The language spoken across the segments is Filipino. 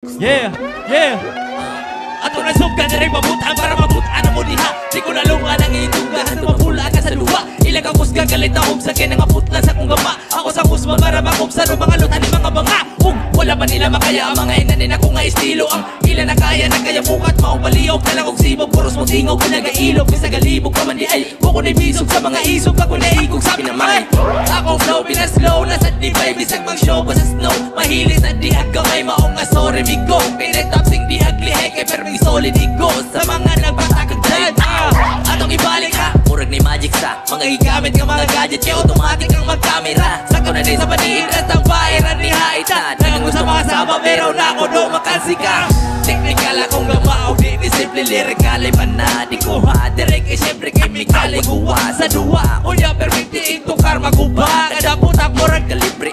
Yeah, yeah. Ato na sub ka na rin mabutan para mabutan mo diha. Di ko nalunga ng itunggahan, tumapula ka sa luha. Ilang kakus gagalit akong sa kinang aputla sa kong gama. Ako sa kusma para makupsa ro mga lutan ni mga banga. Wala pa nila makaya ang mga inanin ako nga estilo. Ang ilan na kaya na kaya bukat maupaliyok na lang kong sibog. Puros mong tingaw ka nag-ailog. Bisa galibog ka man di ay buko na ibisog sa mga isog. Ako na ikog sabi naman akong flow pinaslow na sa dibay. Bisag mag-show ko sa snow. Mahilis na di agkamay maong nga sorry bigo. Pinetapsing di aglihe kay perming solid igo. Sa mga nagpatakag drive atong ibalik ha. Murag ni magic sa mga igamit ng mga gadget. Kaya automatic ang magkamera. Sakto na din sa panihin at ang bahiran ni Haitan. Nagang gusto makasama pero na ako do makasika. Technical akong gamaw, di simple lyrical ay panadi ko ha. Direk ay siyempre chemical ay guwa sa duwa. Unya perfecti ito karma guba. Kada putak murag kalibre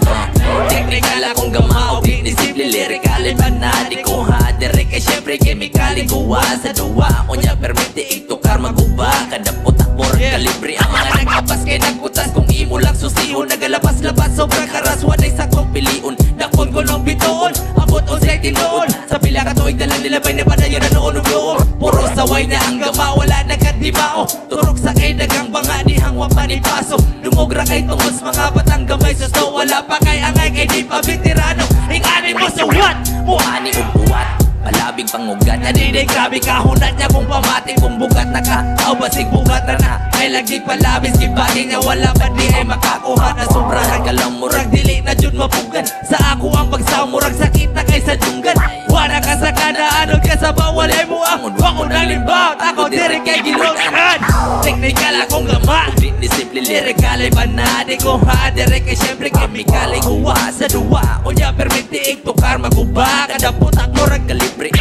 Technical akong gamaw, di simple lyrical ay panadi ko ha. Direk ay siyempre chemical ay guwa sa duwa. Unya perfecti ito karma guba. Kada putak murag kalibre. Ang mga nagkapas kay nagkutas kung imo lang susihon. Nagalapas-lapas sobrang karaswan ay sakong piliun. Dakon ko ng bitoon, abot on sa tinoon. Sa pila ka tuig dalang nilabay na padayon na noon ugloon. Puro saway na ang gama, wala nagkadimao. Turok sa kay dagang banga, di hangwa pa ni paso. Dumugra kay tungos, mga batang gamay sa so. Wala pa kay angay, kay di pa veterano. Ingani mo sa what? Muhani kong buwat, palabing pangugat. Nadiday grabe kahunat niya kung pamati. Kung bugat na ka, aw basig bugat na na. Ay lagi palabis, kibali niya wala pa di ay makakuha na sobrahan ka lang murag. Dili na dyan mapugan, sa ako ang pagsamurag. Sakit na kay sa dunggan. Wala ka sa kanaan, ka sa bawal ay mo ang wako ng limbaw. Ako diri kay gilunan. Technical akong gama, di simple lyrical ay panadi ko ha. Diri kay siyempre chemical ay guwa sa duwa. Unya permiti iktukar maguba. Kada putak murag kalibre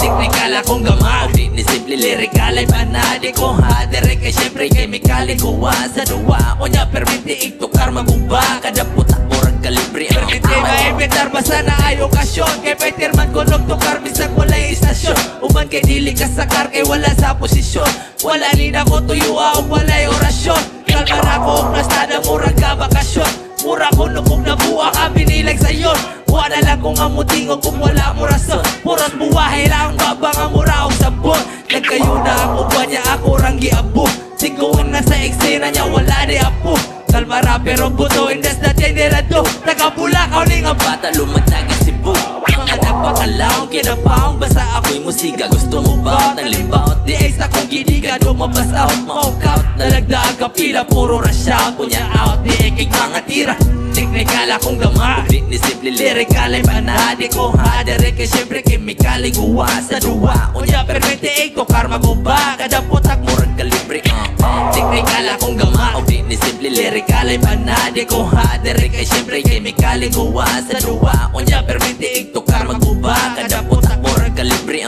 Technical akong gama, di simple lyrical ay panadi ko ha. Diri kay siyempre chemical ay guwa sa duwa. Unya permiti iktukar maguba. Kada putak murag kalibre Permiti maibitar basta na ay okasyon. Kay Peterman ko tukar bisag walay istasyon. Uman kay dili kasakar kay wala sa posisyon. Wala ni na ko tuyua o walay orasyon. Kalmar ako og nastada murag ka bakasyon. Mura ko nukog na buwa ka binilag sayon. Wala lang kung amutingog kung wala mo rason. Puras buwahe lang babang ang mura og sabon. Nagkayo na ang uban niya ako ranggi abo. Siguin na sa eksena niya wala di apo. Kalmara pero buto indas na generado. Nagabulakaw ni nga bata lumagtag ang Cebu. Mga nagpakalaong kinapaong basta ako'y musika. Gusto mo ba ng limbaut? Di ay sa kong giniga lumabas out, ma-walk out. Nalagdaag ka pila, puro rush out. Punya out, di ay kay mga tira. Technical akong gama, di simple lyrical ay panadi ko ha. Dere kay siyempre chemical ay guwa sa duwa. Unya perfecti ito karma guba. Kada putak murag kalibre Technical akong gama, di simple lyrical ay panadi ko ha. Dere kay siyempre chemical ay guwa sa duwa. Unya perfecti ito karma guba. Kada putak murag kalibre